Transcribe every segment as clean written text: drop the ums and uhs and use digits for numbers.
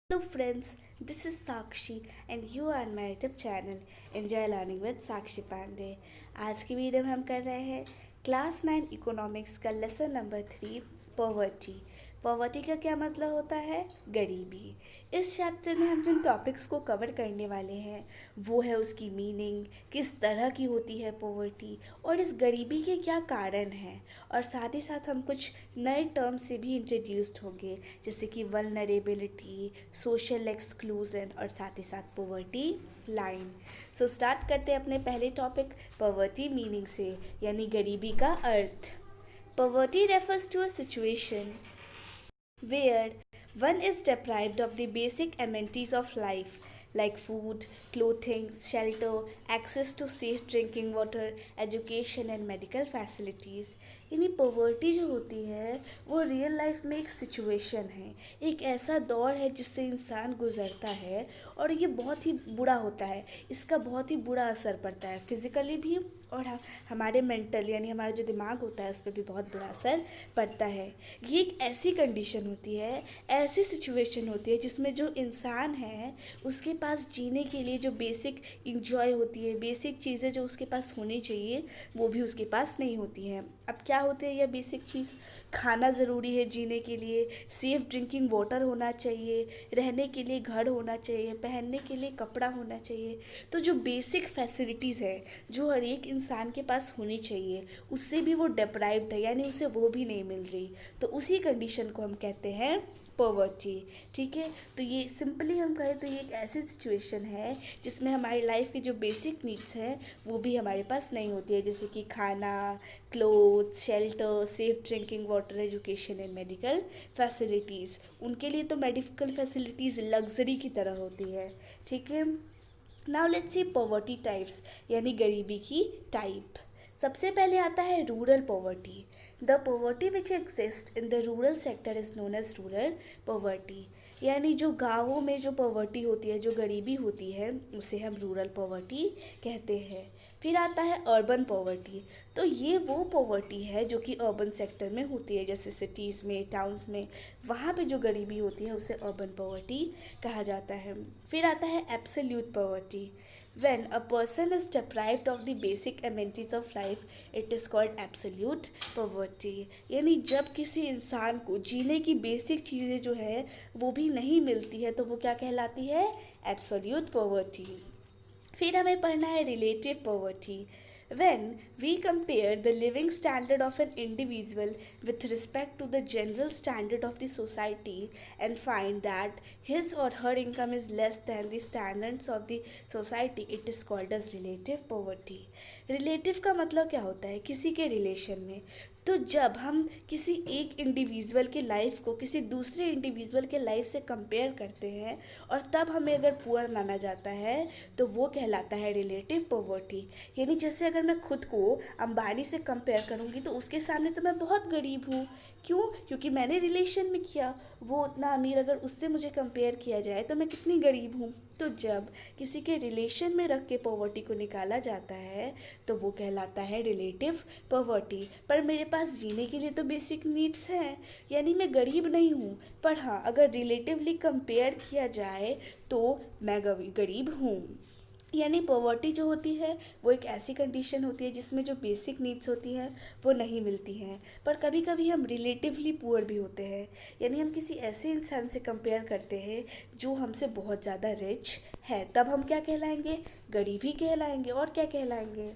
Hello friends, this is Sakshi and you are on my YouTube channel Enjoy Learning with Sakshi Pandey। आज की video में हम कर रहे हैं क्लास 9 इकोनॉमिक्स का लेसन नंबर 3 पॉवर्टी। पॉवर्टी का क्या मतलब होता है? गरीबी। इस चैप्टर में हम जिन टॉपिक्स को कवर करने वाले हैं वो है उसकी मीनिंग, किस तरह की होती है पॉवर्टी और इस गरीबी के क्या कारण हैं, और साथ ही साथ हम कुछ नए टर्म से भी इंट्रोड्यूस्ड होंगे जैसे कि वल्नरेबिलिटी, सोशल एक्सक्लूजन और साथ ही साथ पॉवर्टी लाइन। सो स्टार्ट करते हैं अपने पहले टॉपिक पॉवर्टी मीनिंग से, यानी गरीबी का अर्थ। Poverty refers to a situation where one is deprived of the basic amenities of life like food, clothing, shelter, access to safe drinking water, education and medical facilities। यानी poverty जो होती है वो रियल लाइफ में एक situation है, एक ऐसा दौर है जिससे इंसान गुजरता है और ये बहुत ही बुरा होता है। इसका बहुत ही बुरा असर पड़ता है फिज़िकली भी और हमारे मेंटल यानी हमारा जो दिमाग होता है उस पर भी बहुत बुरा असर पड़ता है। ये एक ऐसी कंडीशन होती है, ऐसी सिचुएशन होती है जिसमें जो इंसान है उसके पास जीने के लिए जो बेसिक इंजॉय होती है, बेसिक चीज़ें जो उसके पास होनी चाहिए वो भी उसके पास नहीं होती हैं। अब क्या होते हैं यह बेसिक चीज़? खाना ज़रूरी है जीने के लिए, सेफ़ ड्रिंकिंग वाटर होना चाहिए, रहने के लिए घर होना चाहिए, पहनने के लिए कपड़ा होना चाहिए। तो जो बेसिक फैसिलिटीज़ है जो हर एक इंसान के पास होनी चाहिए उससे भी वो डिप्राइव्ड है, यानी उसे वो भी नहीं मिल रही। तो उसी कंडीशन को हम कहते हैं पॉवर्टी। ठीक है, तो ये सिंपली हम कहें तो ये एक ऐसी सिचुएशन है जिसमें हमारी लाइफ की जो बेसिक नीड्स हैं वो भी हमारे पास नहीं होती है, जैसे कि खाना, clothes, shelter, safe drinking water, education and medical facilities. उनके लिए तो मेडिकल फैसिलिटीज़ लग्जरी की तरह होती है। ठीक है, now let's see poverty types, यानी गरीबी की टाइप। सबसे पहले आता है rural poverty. The poverty which exist in the rural sector is known as rural poverty. यानी जो गाँवों में जो पॉवर्टी होती है, जो गरीबी होती है उसे हम रूरल पॉवर्टी कहते हैं। फिर आता है अर्बन पॉवर्टी। तो ये वो पॉवर्टी है जो कि अर्बन सेक्टर में होती है, जैसे सिटीज़ में, टाउन्स में, वहाँ पे जो गरीबी होती है उसे अर्बन पॉवर्टी कहा जाता है। फिर आता है absolute poverty. When a person is deprived of the basic amenities of life, it is called absolute poverty। यानी जब किसी इंसान को जीने की बेसिक चीज़ें जो है वो भी नहीं मिलती है तो वो क्या कहलाती है? Absolute poverty. फिर हमें पढ़ना है relative poverty. When we compare the living standard of an individual with respect to the general standard of the society and find that his or her income is less than the standards of the society, it is called as relative poverty। Relative का मतलब क्या होता है? किसी के relation में। तो जब हम किसी एक इंडिविजुअल की लाइफ को किसी दूसरे इंडिविजुअल के लाइफ से कंपेयर करते हैं और तब हमें अगर पुअर माना जाता है तो वो कहलाता है रिलेटिव पॉवर्टी। यानी जैसे अगर मैं खुद को अंबानी से कंपेयर करूँगी तो उसके सामने तो मैं बहुत गरीब हूँ। क्यों? क्योंकि मैंने रिलेशन में किया। वो उतना अमीर, अगर उससे मुझे कंपेयर किया जाए तो मैं कितनी गरीब हूँ। तो जब किसी के रिलेशन में रख के पॉवर्टी को निकाला जाता है तो वो कहलाता है रिलेटिव पॉवर्टी। पर मेरे पास जीने के लिए तो बेसिक नीड्स हैं, यानी मैं गरीब नहीं हूँ, पर हाँ अगर रिलेटिवली कंपेयर किया जाए तो मैं गरीब हूँ। यानी पॉवर्टी जो होती है वो एक ऐसी कंडीशन होती है जिसमें जो बेसिक नीड्स होती हैं वो नहीं मिलती हैं, पर कभी कभी हम रिलेटिवली पुअर भी होते हैं। यानी हम किसी ऐसे इंसान से कंपेयर करते हैं जो हमसे बहुत ज़्यादा रिच है, तब हम क्या कहलाएंगे? गरीब ही कहलाएंगे। और क्या कहलाएंगे?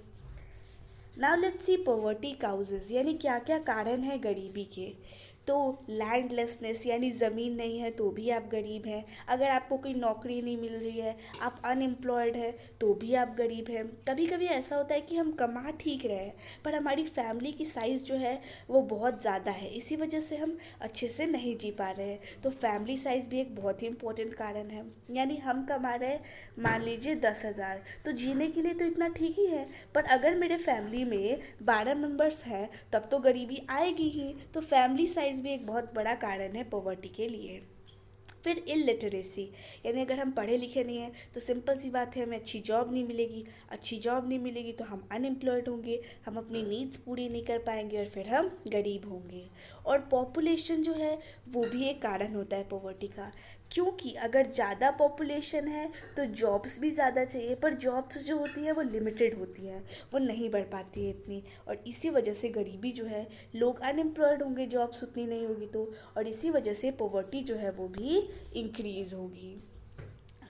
Now let's see poverty causes, यानी क्या क्या कारण है गरीबी के। तो लैंडलेसनेस, यानी ज़मीन नहीं है तो भी आप गरीब हैं। अगर आपको कोई नौकरी नहीं मिल रही है, आप अनएम्प्लॉयड है तो भी आप गरीब हैं। कभी कभी ऐसा होता है कि हम कमा ठीक रहे हैं पर हमारी फैमिली की साइज़ जो है वो बहुत ज़्यादा है, इसी वजह से हम अच्छे से नहीं जी पा रहे हैं। तो फैमिली साइज़ भी एक बहुत ही इंपॉर्टेंट कारण है। यानी हम कमा रहे हैं मान लीजिए 10,000, तो जीने के लिए तो इतना ठीक ही है, पर अगर मेरे फैमिली में 12 मेंबर्स हैं तब तो गरीबी आएगी ही। तो फैमिली साइज़ भी एक बहुत बड़ा कारण है पॉवर्टी के लिए। फिर इलिटरेसी, यानी अगर हम पढ़े लिखे नहीं हैं तो सिंपल सी बात है हमें अच्छी जॉब नहीं मिलेगी, अच्छी जॉब नहीं मिलेगी तो हम अनएम्प्लॉयड होंगे, हम अपनी नीड्स पूरी नहीं कर पाएंगे और फिर हम गरीब होंगे। और पॉपुलेशन जो है वो भी एक कारण होता है पॉवर्टी का, क्योंकि अगर ज़्यादा पॉपुलेशन है तो जॉब्स भी ज़्यादा चाहिए, पर जॉब्स जो होती है वो लिमिटेड होती हैं, वो नहीं बढ़ पाती है इतनी, और इसी वजह से गरीबी जो है, लोग अनएम्प्लॉयड होंगे, जॉब्स उतनी नहीं होगी तो, और इसी वजह से पॉवर्टी जो है वो भी इंक्रीज़ होगी।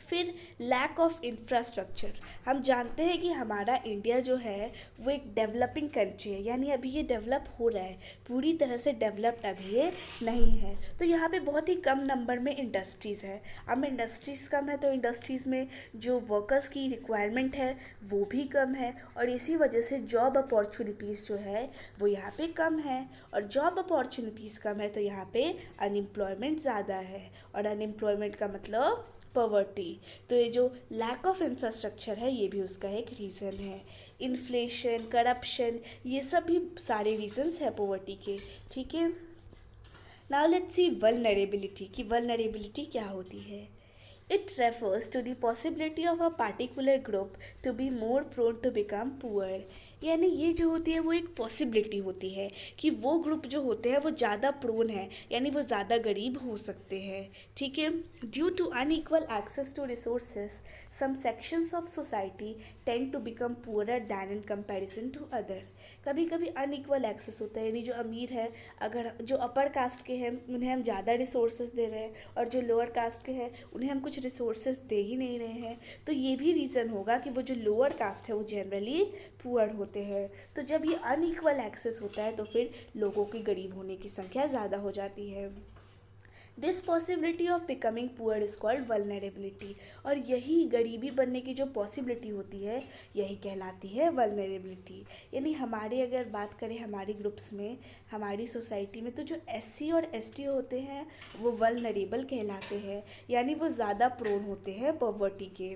फिर लैक ऑफ इंफ्रास्ट्रक्चर। हम जानते हैं कि हमारा इंडिया जो है वो एक डेवलपिंग कंट्री है, यानी अभी ये डेवलप हो रहा है, पूरी तरह से डेवलप्ड अभी ये नहीं है। तो यहाँ पे बहुत ही कम नंबर में इंडस्ट्रीज़ है। अब इंडस्ट्रीज़ कम है तो इंडस्ट्रीज़ में जो वर्कर्स की रिक्वायरमेंट है वो भी कम है, और इसी वजह से जॉब अपॉर्चुनिटीज़ जो है वो यहाँ पे कम है, और जॉब अपॉर्चुनिटीज़ कम है तो यहाँ पे अनएम्प्लॉयमेंट ज़्यादा है, और अनएम्प्लॉयमेंट का मतलब पॉवर्टी। तो ये जो लैक ऑफ इंफ्रास्ट्रक्चर है ये भी उसका एक रीज़न है। इन्फ्लेशन, करप्शन, ये सब भी सारे रीजंस है पॉवर्टी के, ठीक है। नाउ लेट्स सी वल्नरेबिलिटी, कि वल्नरेबिलिटी क्या होती है। It refers to the possibility of a particular group to be more prone to become poor, यानी ये जो होती है वो एक पॉसिबिलिटी होती है कि वो ग्रुप जो होते हैं वो ज़्यादा प्रोन है, यानी वो ज़्यादा गरीब हो सकते हैं, ठीक है। Due to unequal access to resources some sections of society tend to become poorer than in comparison to other. कभी कभी अनइक्वल एक्सेस होता है, यानी जो अमीर है, अगर जो अपर कास्ट के हैं उन्हें हम ज़्यादा रिसोर्सेज दे रहे हैं, और जो लोअर कास्ट के हैं उन्हें हम कुछ रिसोर्सेज दे ही नहीं रहे हैं, तो ये भी रीज़न होगा कि वो जो लोअर कास्ट है वो जनरली पुअर होते हैं। तो जब ये अनइक्वल एक्सेस होता है तो फिर लोगों की गरीब होने की संख्या ज़्यादा हो जाती है। This possibility of becoming poor is called vulnerability, और यही गरीबी बनने की जो पॉसिबिलिटी होती है यही कहलाती है वल्नरेबिलिटी। यानी हमारे अगर बात करें हमारे ग्रुप्स में, हमारी सोसाइटी में, तो जो एससी और एसटी होते हैं वो वल्नरेबल कहलाते हैं, यानी वो ज़्यादा प्रोन होते हैं पॉवर्टी के।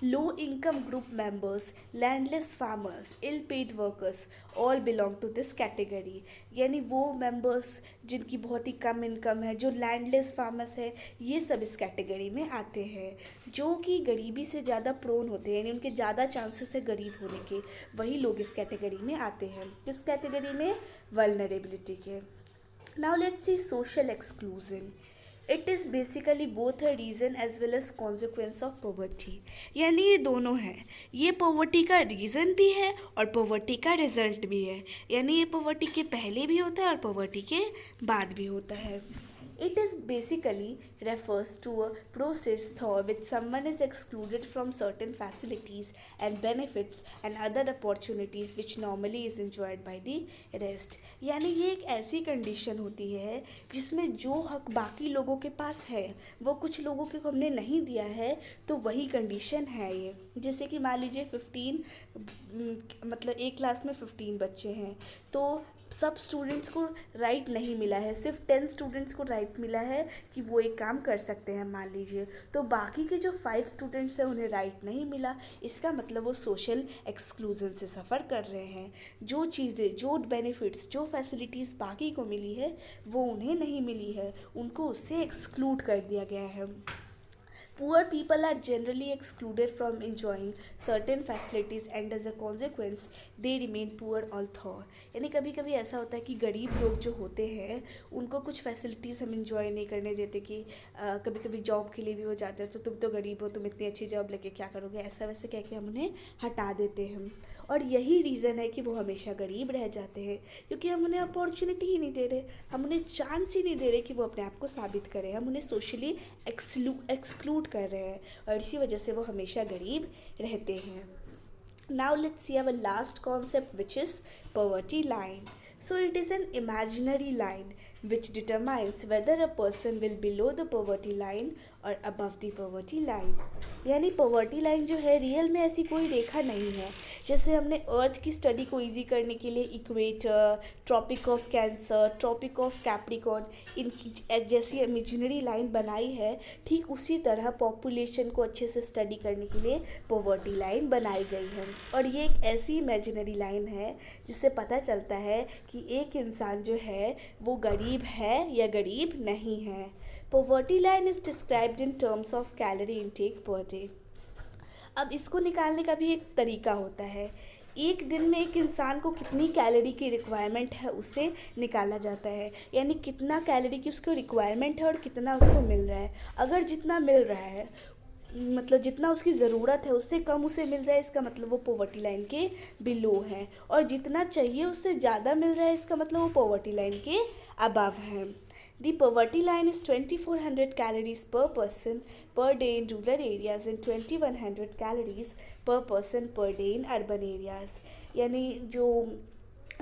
Low income group members, landless farmers, ill paid workers all belong to this category, यानी वो मेंबर्स जिनकी बहुत ही कम इनकम है, जो लैंडलेस फार्मर्स है, ये सब इस कैटेगरी में आते हैं। जो कि गरीबी से ज़्यादा प्रोन होते हैं, यानी उनके ज़्यादा चांसेस है गरीब होने के, वही लोग इस कैटेगरी में आते हैं। किस कैटेगरी में? वल्नरेबिलिटी के। Now let's see social exclusion. It is basically both a reason as well as consequence of poverty, यानी ये दोनों हैं, ये पॉवर्टी का रीज़न भी है और पॉवर्टी का रिजल्ट भी है, यानी ये पॉवर्टी के पहले भी होता है और पॉवर्टी के बाद भी होता है। It is basically refers to a process through which someone is excluded from certain facilities and benefits and other opportunities which normally is enjoyed by the rest। यानी ये एक ऐसी कंडीशन होती है जिसमें जो हक बाकी लोगों के पास है वो कुछ लोगों को हमने नहीं दिया है, तो वही कंडीशन है ये। जैसे कि मान लीजिए 15 मतलब एक क्लास में 15 बच्चे हैं, तो सब स्टूडेंट्स को राइट नहीं मिला है, सिर्फ 10 स्टूडेंट्स को राइट मिला है कि वो एक काम कर सकते हैं मान लीजिए, तो बाकी के जो 5 स्टूडेंट्स हैं उन्हें राइट नहीं मिला, इसका मतलब वो सोशल एक्सक्लूजन से सफ़र कर रहे हैं। जो चीज़ें, जो बेनिफिट्स, जो फैसिलिटीज़ बाकी को मिली है वो उन्हें नहीं मिली है, उनको उससे एक्सक्लूड कर दिया गया है। Poor people are generally excluded from enjoying certain facilities and as a consequence they remain poor although। यानी कभी कभी ऐसा होता है कि गरीब लोग जो होते हैं उनको कुछ फैसिलिटीज़ हम इंजॉय नहीं करने देते, कि कभी कभी जॉब के लिए भी हो जाते हैं, तो तुम तो गरीब हो, तुम इतनी अच्छी जॉब लेके क्या करोगे, ऐसा वैसे कह के हम उन्हें हटा देते हैं, और यही रीज़न है कि वो हमेशा गरीब रह जाते हैं, क्योंकि हम उन्हें अपॉर्चुनिटी ही नहीं दे रहे, हम उन्हें चांस ही नहीं दे रहे कि वो अपने आप को साबित करें, हम उन्हें सोशली एक्सक्लूड कर रहे हैं, और इसी वजह से वो हमेशा गरीब रहते हैं। Now let's C our last concept which is poverty line. So it is an imaginary line which determines whether a person will below the poverty line or above the poverty line। यानी poverty line जो है real में ऐसी कोई रेखा नहीं है। जैसे हमने अर्थ की स्टडी को इजी करने के लिए equator, tropic of cancer, tropic of capricorn, इन जैसी इमेजिनरी लाइन बनाई है, ठीक उसी तरह पॉपुलेशन को अच्छे से स्टडी करने के लिए पॉवर्टी लाइन बनाई गई है। और ये एक ऐसी इमेजिनरी लाइन है जिससे पता चलता है कि एक इंसान जो है वो गरीब है या गरीब नहीं है। Poverty line is described in terms of calorie intake per day. अब इसको निकालने का भी एक तरीका होता है एक दिन में एक इंसान को कितनी कैलोरी की रिक्वायरमेंट है उसे निकाला जाता है, यानी कितना कैलोरी की उसको रिक्वायरमेंट है और कितना उसको मिल रहा है। अगर जितना मिल रहा है, मतलब जितना उसकी ज़रूरत है उससे कम उसे मिल रहा है, इसका मतलब वो पॉवर्टी लाइन के बिलो है। और जितना चाहिए उससे ज़्यादा मिल रहा है, इसका मतलब वो पॉवर्टी लाइन के अबव है। The poverty line is 2400 calories per person per day in rural areas and 2100 calories per person per day in urban areas। यानी जो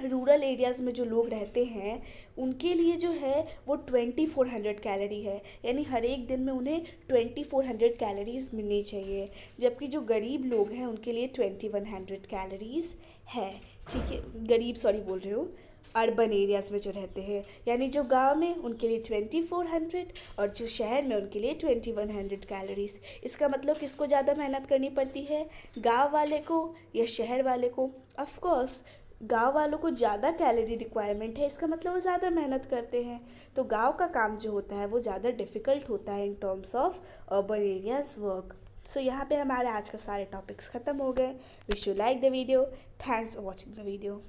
रूरल एरियाज़ में जो लोग रहते हैं उनके लिए जो है वो 2400 कैलोरी है, यानी हर एक दिन में उन्हें 2400 कैलोरीज मिलनी चाहिए। जबकि जो गरीब लोग हैं उनके लिए 2100 कैलोरीज है। ठीक है, गरीब सॉरी बोल रही हूँ, अर्बन एरियाज़ में जो रहते हैं, यानी जो गांव में उनके लिए 2400 और जो शहर में उनके लिए 2100 कैलोरीज। इसका मतलब किसको ज़्यादा मेहनत करनी पड़ती है, गांव वाले को या शहर वाले को? ऑफ कोर्स गांव वालों को ज़्यादा कैलोरी रिक्वायरमेंट है, इसका मतलब वो ज़्यादा मेहनत करते हैं। तो गांव का काम जो होता है वो ज़्यादा डिफ़िकल्ट होता है in terms of urban areas work. So यहाँ पे हमारे आज का सारे टॉपिक्स ख़त्म हो गए। Wish you like the video. Thanks for watching the video.